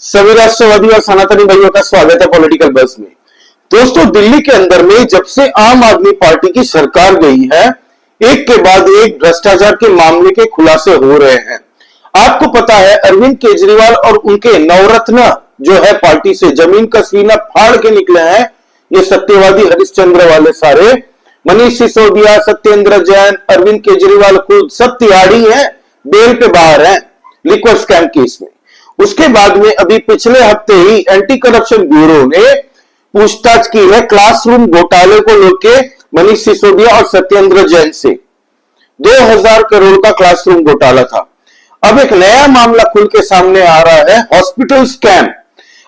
सभी राष्ट्रवादी और सनातनी भाइयों का स्वागत है पॉलिटिकल बस में। दोस्तों, दिल्ली के अंदर में जब से आम आदमी पार्टी की सरकार गई है, एक के बाद एक भ्रष्टाचार के मामले के खुलासे हो रहे हैं। आपको पता है, अरविंद केजरीवाल और उनके नवरत्न जो है पार्टी से जमीन का सीना फाड़ के निकले हैं। ये सत्यवादी हरिश्चंद्र वाले सारे, मनीष सिसोदिया, सत्येंद्र जैन, अरविंद केजरीवाल खुद सब तिहाड़ी हैं, बेल पे बाहर हैं लिक्विड स्कैम केस में। उसके बाद में अभी पिछले हफ्ते ही एंटी करप्शन ब्यूरो ने पूछताछ की है क्लासरूम घोटाले को लेकर मनीष सिसोदिया और सत्येंद्र जैन से। 2000 करोड़ का क्लासरूम घोटाला था। अब एक नया मामला खुल के सामने आ रहा है, हॉस्पिटल स्कैम।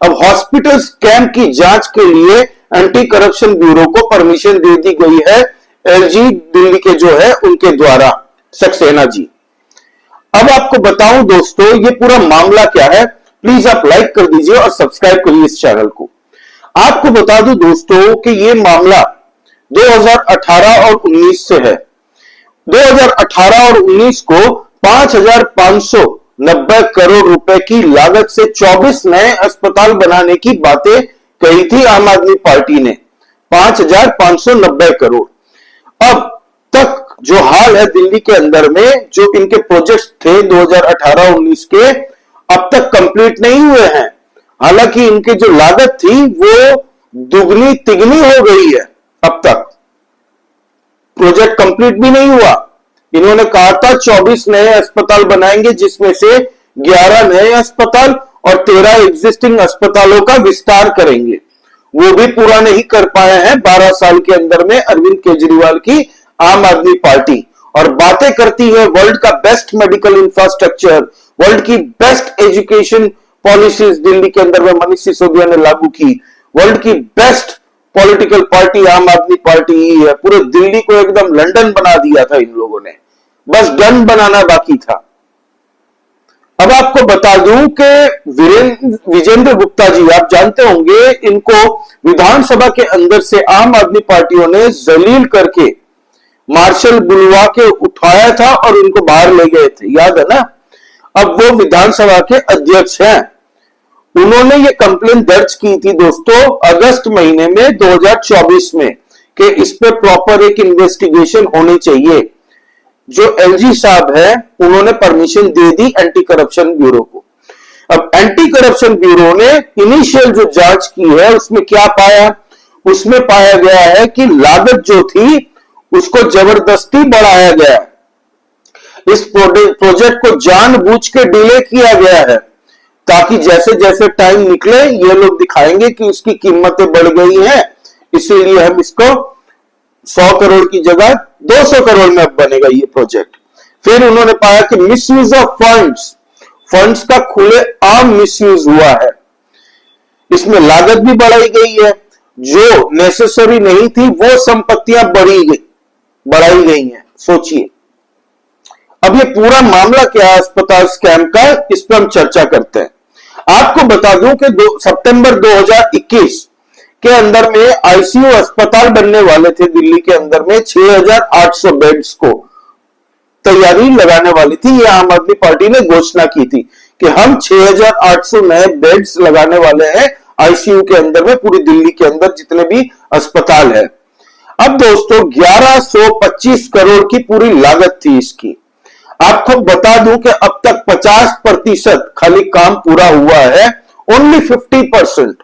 अब हॉस्पिटल स्कैम की जांच के लिए एंटी करप्शन ब्यूरो को परमिशन दे दी गई है एलजी दिल्ली के जो है उनके द्वारा, सक्सेना जी। अब आपको बताऊं दोस्तों, ये पूरा मामला क्या है। प्लीज आप लाइक कर दीजिए और सब्सक्राइब करिए इस चैनल को। आपको बता दूं दोस्तों कि ये मामला 2018 और 19 से है। 2018 और 19 को 5,590 करोड़ रुपए की लागत से 24 नए अस्पताल बनाने की बातें कही थी आम आदमी पार्टी ने। 5,590 करोड़। अब तक जो हाल है दिल्ली के अंदर में, जो इनके प्रोजेक्ट्स थे 2018-19 के, अब तक कंप्लीट नहीं हुए हैं। हालांकि इनकी जो लागत थी वो दुगनी तिगनी हो गई है। अब तक प्रोजेक्ट कंप्लीट भी नहीं हुआ। इन्होंने कहा था 24 नए अस्पताल बनाएंगे, जिसमें से 11 नए अस्पताल और 13 एग्जिस्टिंग अस्पतालों का विस्तार करेंगे। वो भी पूरा नहीं कर पाए हैं 12 साल के अंदर में अरविंद केजरीवाल की आम आदमी पार्टी। और बातें करती है वर्ल्ड का बेस्ट मेडिकल इंफ्रास्ट्रक्चर, वर्ल्ड की बेस्ट एजुकेशन पॉलिसीज दिल्ली के अंदर में मनीष सिसोदिया ने लागू की। वर्ल्ड की बेस्ट पॉलिटिकल पार्टी आम आदमी पार्टी ही है। पूरे दिल्ली को एकदम लंदन बना दिया था इन लोगों ने, बस डन बनाना बाकी था। अब आपको बता दूं कि विजेंद्र गुप्ता जी, आप जानते होंगे, इनको विधानसभा के अंदर से आम आदमी पार्टियों ने जलील करके मार्शल बुलवा के उठाया था और उनको बाहर ले गए थे, याद है ना। अब वो विधानसभा के अध्यक्ष हैं। उन्होंने ये कंप्लेन दर्ज की थी दोस्तों अगस्त महीने में 2024 में कि इस पे प्रॉपर एक इन्वेस्टिगेशन होनी चाहिए। जो एलजी साहब है उन्होंने परमिशन दे दी एंटी करप्शन ब्यूरो को। अब एंटी करप्शन ब्यूरो ने इनिशियल जो जांच की है उसमें क्या पाया? उसमें पाया गया है कि लागत जो थी उसको जबरदस्ती बढ़ाया गया। इस प्रोजेक्ट को जानबूझ के डिले किया गया है ताकि जैसे जैसे टाइम निकले ये लोग दिखाएंगे कि उसकी कीमतें बढ़ गई हैं, इसीलिए हम इसको 100 करोड़ की जगह 200 करोड़ में अब बनेगा ये प्रोजेक्ट। फिर उन्होंने पाया कि मिसयूज ऑफ फंड्स का खुले आम मिसयूज हुआ है। इसमें लागत भी बढ़ाई गई है, जो नेसेसरी नहीं थी वो संपत्तियां बढ़ाई गई हैं। सोचिए, अब ये पूरा मामला क्या है अस्पताल स्कैम का, इस पर हम चर्चा करते हैं। आपको बता दूं कि सितंबर 2021 के अंदर में आईसीयू अस्पताल बनने वाले थे दिल्ली के अंदर में। 6,800 बेड्स को तैयारी लगाने वाली थी। ये आम आदमी पार्टी ने घोषणा की थी कि हम 6,800 नए बेड्स लगाने वाले हैं आईसीयू के अंदर में, पूरी दिल्ली के अंदर जितने भी अस्पताल है। अब दोस्तों 1125 करोड़ की पूरी लागत थी इसकी। आपको बता दूं कि अब तक 50% खाली काम पूरा हुआ है, ओनली 50%।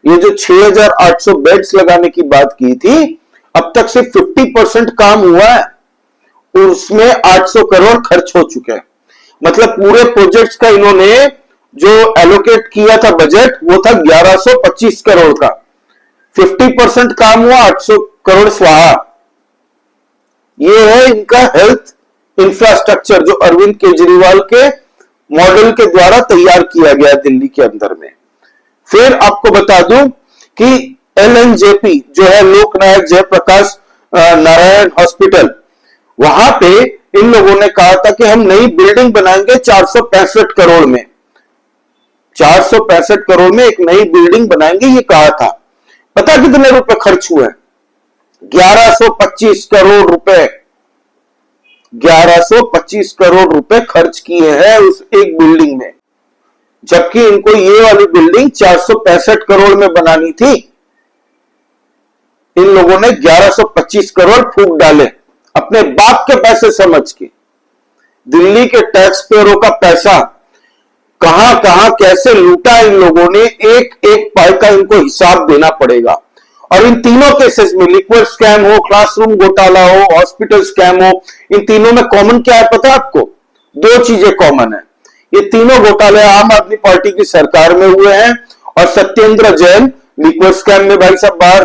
ये जो 6,800 बेड्स लगाने की बात की थी, अब तक सिर्फ 50% काम हुआ है और उसमें 800 करोड़ खर्च हो चुके हैं। मतलब पूरे प्रोजेक्ट्स का इन्होंने जो एलोकेट किया था बजट, वो था 1125 करोड़ का। 50% काम हुआ, 800 करोड़ स्वाहा। ये है इनका हेल्थ इंफ्रास्ट्रक्चर जो अरविंद केजरीवाल के मॉडल के द्वारा तैयार किया गया दिल्ली के अंदर में। फिर आपको बता दूं कि एलएनजेपी जो है लोकनायक जयप्रकाश नारायण हॉस्पिटल, वहां पे इन लोगों ने कहा था कि हम नई बिल्डिंग बनाएंगे 465 करोड़ में। 465 करोड़ में एक नई बिल्डिंग बनाएंगे ये कहा था। पता कितने रुपए खर्च हुए? 1125 करोड़ रुपए। 1125 करोड़ रुपए खर्च किए हैं उस एक बिल्डिंग में। जबकि इनको ये वाली बिल्डिंग 465 करोड़ में बनानी थी। इन लोगों ने 1125 करोड़ फूंक डाले अपने बाप के पैसे समझ के। दिल्ली के टैक्स पेयरों का पैसा कहां कहां कैसे लूटा इन लोगों ने, एक एक पाई का इनको हिसाब देना पड़ेगा। और इन तीनों केसेस में, लिक्विड स्कैम हो, क्लासरूम घोटाला हो, हॉस्पिटल स्कैम हो, इन तीनों में कॉमन क्या है पता है आपको? दो चीजें कॉमन है। ये तीनों घोटाले आम आदमी पार्टी की सरकार में हुए हैं। और सत्येंद्र जैन लिक्विड स्कैम में भाई साहब बाहर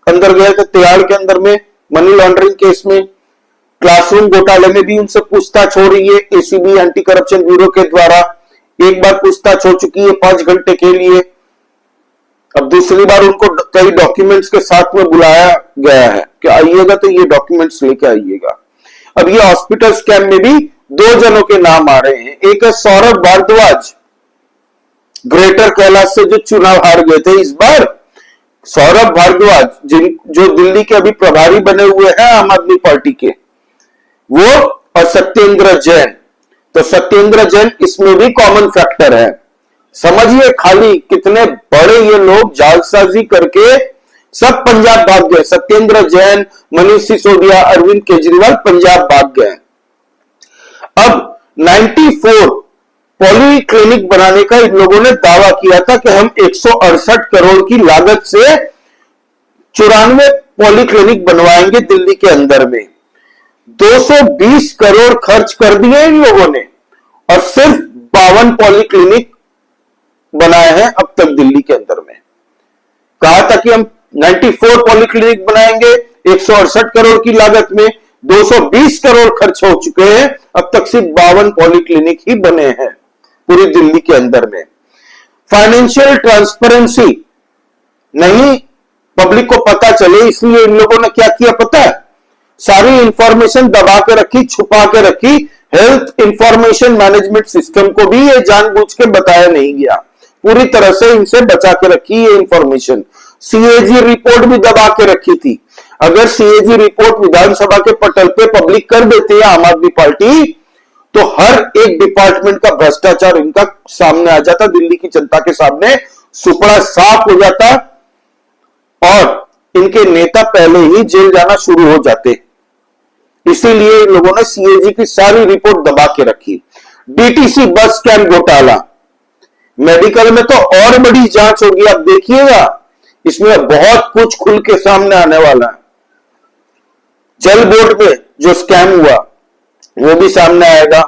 अंदर गए थे, तिहाड़ के अंदर में मनी लॉन्ड्रिंग केस में। क्लासरूम घोटाले में भी उनसे पूछताछ हो रही है एसीबी एंटी करप्शन ब्यूरो के द्वारा। एक बार पूछताछ हो चुकी है 5 घंटे के लिए, अब दूसरी बार उनको कई डॉक्यूमेंट्स के साथ में बुलाया गया है कि आइएगा तो ये डॉक्यूमेंट्स लेके आइएगा। अब ये हॉस्पिटल स्कैम में भी 2 जनों के नाम आ रहे हैं। एक है सौरभ भारद्वाज, ग्रेटर कैलाश से जो चुनाव हार गए थे इस बार, सौरभ भारद्वाज जो दिल्ली के अभी प्रभारी बने हुए हैं आम आदमी पार्टी के, वो और सत्येंद्र जैन। तो सत्येंद्र जैन इसमें भी कॉमन फैक्टर है। समझिए खाली कितने बड़े ये लोग जालसाजी करके सब पंजाब भाग गए। सत्येंद्र जैन, मनीष सिसोदिया, अरविंद केजरीवाल पंजाब भाग गए। अब 94 पॉली क्लिनिक बनाने का इन लोगों ने दावा किया था कि हम 168 करोड़ की लागत से 94 पॉली क्लिनिक बनवाएंगे दिल्ली के अंदर में। 220 करोड़ खर्च कर दिए इन लोगों ने और सिर्फ 52 पॉली क्लिनिक बनाए हैं अब तक दिल्ली के अंदर में। कहा था कि हम 94 पॉली क्लिनिक बनाएंगे 168 करोड़ की लागत में, 220 करोड़ खर्च हो चुके हैं, अब तक सिर्फ 52 पॉली क्लिनिक ही बने हैं पूरी दिल्ली के अंदर में। फाइनेंशियल ट्रांसपेरेंसी नहीं पब्लिक को पता चले इसलिए इन लोगों ने क्या किया पता है? सारी इंफॉर्मेशन दबा के रखी, छुपा के रखी। हेल्थ इंफॉर्मेशन मैनेजमेंट सिस्टम को भी ये जानबूझ के बताया नहीं गया, पूरी तरह से इनसे बचा के रखी ये इंफॉर्मेशन। सीएजी रिपोर्ट भी दबा के रखी थी। अगर सीएजी रिपोर्ट विधानसभा के पटल पे पब्लिक कर देती है आम आदमी पार्टी, तो हर एक डिपार्टमेंट का भ्रष्टाचार इनका सामने आ जाता, दिल्ली की जनता के सामने सुपड़ा साफ हो जाता और इनके नेता पहले ही जेल जाना शुरू हो जाते। इसीलिए इन लोगों ने सीएजी की सारी रिपोर्ट दबा के रखी। डीटीसी बस स्कैम घोटाला, मेडिकल में तो और बड़ी जांच होगी, आप देखिएगा इसमें बहुत कुछ खुल के सामने आने वाला है। जल बोर्ड में जो स्कैम हुआ वो भी सामने आएगा,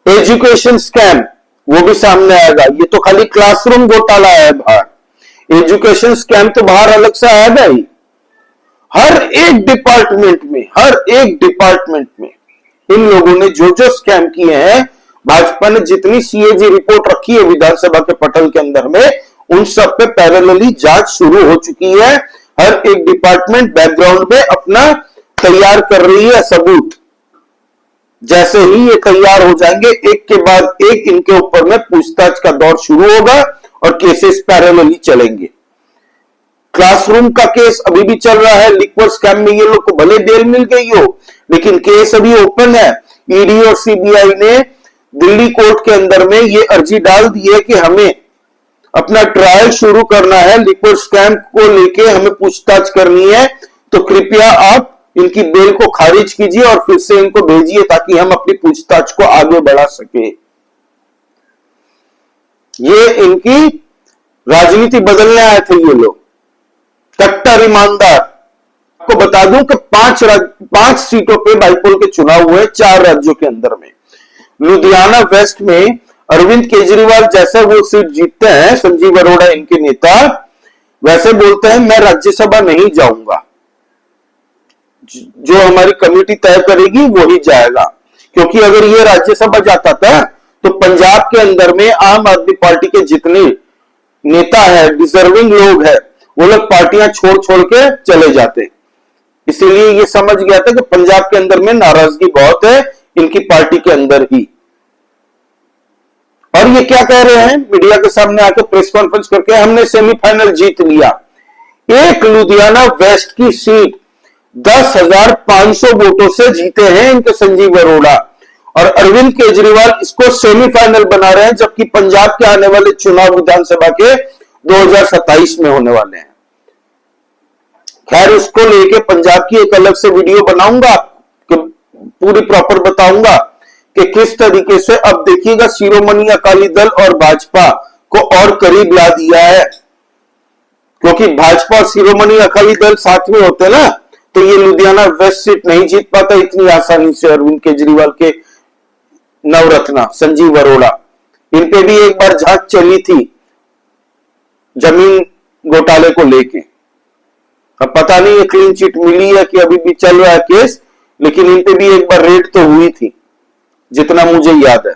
एजुकेशन स्कैम वो भी सामने आएगा। ये तो खाली क्लासरूम घोटाला है बाहर, एजुकेशन स्कैम तो बाहर अलग से आएगा ही। हर एक डिपार्टमेंट में इन लोगों ने जो जो स्कैम किए हैं, भाजपा ने जितनी सीएजी रिपोर्ट रखी है विधानसभा के पटल के अंदर में, उन सब पे पैरेलली जांच शुरू हो चुकी है। हर एक डिपार्टमेंट बैकग्राउंड में अपना तैयार कर रही है सबूत। जैसे ही ये तैयार हो जाएंगे, एक के बाद एक इनके ऊपर में पूछताछ का दौर शुरू होगा और केसेस पैरेलली चलेंगे। क्लासरूम का केस अभी भी चल रहा है। लिक्विड स्कैम में ये लोग को भले बेल मिल गई हो, लेकिन केस अभी ओपन है। ईडी और सीबीआई ने दिल्ली कोर्ट के अंदर में ये अर्जी डाल दी है कि हमें अपना ट्रायल शुरू करना है, लिक्विड स्कैम को लेके हमें पूछताछ करनी है, तो कृपया आप इनकी बेल को खारिज कीजिए और फिर से इनको भेजिए ताकि हम अपनी पूछताछ को आगे बढ़ा सके। ये इनकी राजनीति बदलने आए थे ये लोग, कट्टर ईमानदार। आपको बता दूं कि 5 सीटों पे बाईपोल के चुनाव हुए 4 राज्यों के अंदर में। लुधियाना वेस्ट में अरविंद केजरीवाल जैसे वो सीट जीतते हैं, संजीव अरोड़ा इनके नेता, वैसे बोलते हैं मैं राज्यसभा नहीं जाऊंगा, जो हमारी कमेटी तय करेगी वो ही जाएगा। क्योंकि अगर ये राज्यसभा जाता था तो पंजाब के अंदर में आम आदमी पार्टी के जितने नेता है, डिजर्विंग लोग हैं, वो लोग पार्टियां छोड़ छोड़ के चले जाते। इसीलिए ये समझ गया था कि पंजाब के अंदर में नाराजगी बहुत है इनकी पार्टी के अंदर ही। और ये क्या कह रहे हैं मीडिया के सामने आकर प्रेस कॉन्फ्रेंस करके, हमने सेमीफाइनल जीत लिया। एक लुधियाना वेस्ट की सीट 10,500 वोटों से जीते हैं इनके संजीव अरोड़ा, और अरविंद केजरीवाल इसको सेमीफाइनल बना रहे हैं, जबकि पंजाब के आने वाले चुनाव विधानसभा के 2027 में होने वाले हैं। खैर, उसको लेके पंजाब की एक अलग से वीडियो बनाऊंगा, पूरी प्रॉपर बताऊंगा कि किस तरीके से अब देखिएगा शिरोमणि अकाली दल और भाजपा को और करीब ला दिया है, क्योंकि भाजपा और शिरोमणि अकाली दल साथ में होते ना, तो ये लुधियाना वेस्ट सीट नहीं जीत पाता इतनी आसानी से अरविंद केजरीवाल के नवरत्ना संजीव अरोड़ा। इन पे भी एक बार जांच चली थी जमीन घोटाले को लेके। अब पता नहीं ये क्लीन चिट मिली है कि अभी भी चल रहा है केस, लेकिन इन पे भी एक बार रेड तो हुई थी जितना मुझे याद है।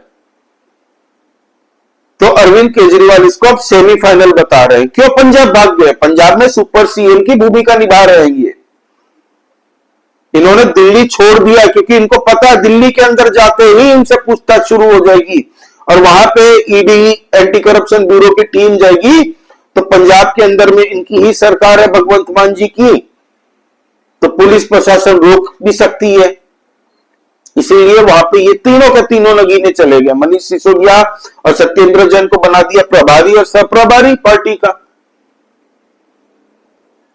तो अरविंद केजरीवाल इसको अब सेमीफाइनल बता रहे हैं। क्यों पंजाब भाग गए? पंजाब में सुपर सीएम की भूमिका निभा रहे हैं ये। इन्होंने दिल्ली छोड़ दिया क्योंकि इनको पता है दिल्ली के अंदर जाते ही इनसे पूछताछ शुरू हो जाएगी और वहां पे ईडी एंटी करप्शन ब्यूरो की टीम जाएगी, तो पंजाब के अंदर में इनकी ही सरकार है भगवंत मान जी की, तो पुलिस प्रशासन रोक भी सकती है। इसीलिए वहां पे ये तीनों के तीनों नगीने चले गए। मनीष सिसोदिया और सत्येंद्र जैन को बना दिया प्रभारी और सहप्रभारी पार्टी का।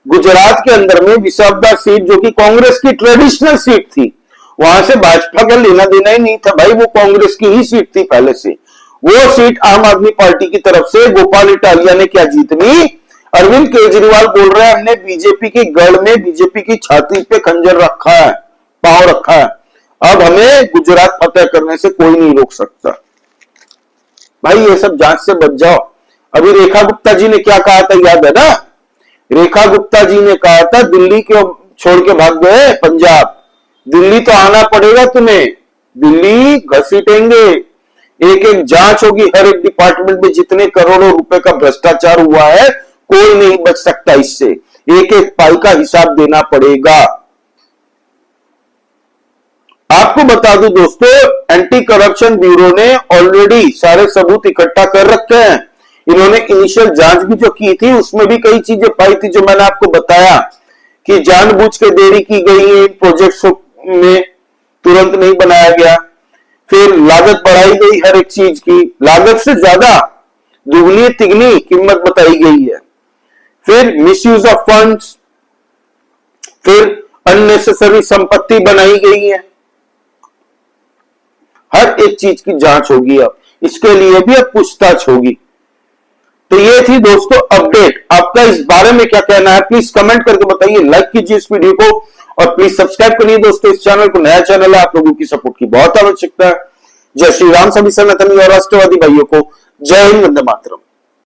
गुजरात के अंदर में विसावदर सीट, जो कि कांग्रेस की ट्रेडिशनल सीट थी, वहां से भाजपा का लेना देना ही नहीं था भाई, वो कांग्रेस की ही सीट थी पहले से। वो सीट आम आदमी पार्टी की तरफ से गोपाल इटालिया ने क्या जीत ली। अरविंद केजरीवाल बोल रहे हैं हमने बीजेपी की गढ़ में बीजेपी की छाती पे खंजर रखा है, पांव रखा है, अब हमें गुजरात फतेह करने से कोई नहीं रोक सकता। भाई ये सब जांच से बच जाओ। अभी रेखा गुप्ता जी ने क्या कहा था याद है ना? रेखा गुप्ता जी ने कहा था दिल्ली क्यों छोड़ के भाग गए पंजाब, दिल्ली तो आना पड़ेगा तुम्हें, दिल्ली घसीटेंगे, एक एक जांच होगी हर एक डिपार्टमेंट में, जितने करोड़ों रुपए का भ्रष्टाचार हुआ है कोई नहीं बच सकता इससे, एक एक पाई का हिसाब देना पड़ेगा। आपको बता दूं दोस्तों, एंटी करप्शन ब्यूरो ने ऑलरेडी सारे सबूत इकट्ठा कर रखे हैं। इन्होंने इनिशियल जांच भी जो की थी उसमें भी कई चीजें पाई थी, जो मैंने आपको बताया कि जानबूझ के देरी की गई है इन प्रोजेक्ट्स में, तुरंत नहीं बनाया गया, फिर लागत बढ़ाई गई हर एक चीज की, लागत से ज्यादा दुगनी तिगनी कीमत बताई गई है, फिर मिसयूज ऑफ फंड्स, फिर अननेसेसरी संपत्ति बनाई गई है। हर एक चीज की जांच होगी, अब इसके लिए भी अब पूछताछ होगी। तो ये थी दोस्तों अपडेट। आपका इस बारे में क्या कहना है प्लीज कमेंट करके बताइए, लाइक कीजिए इस वीडियो को और प्लीज सब्सक्राइब करिए दोस्तों इस चैनल को, नया चैनल है, आप लोगों की सपोर्ट की बहुत आवश्यकता है। जय श्री राम, सभी सनातनी और राष्ट्रवादी भाइयों को जय हिंद, वंदे मातरम।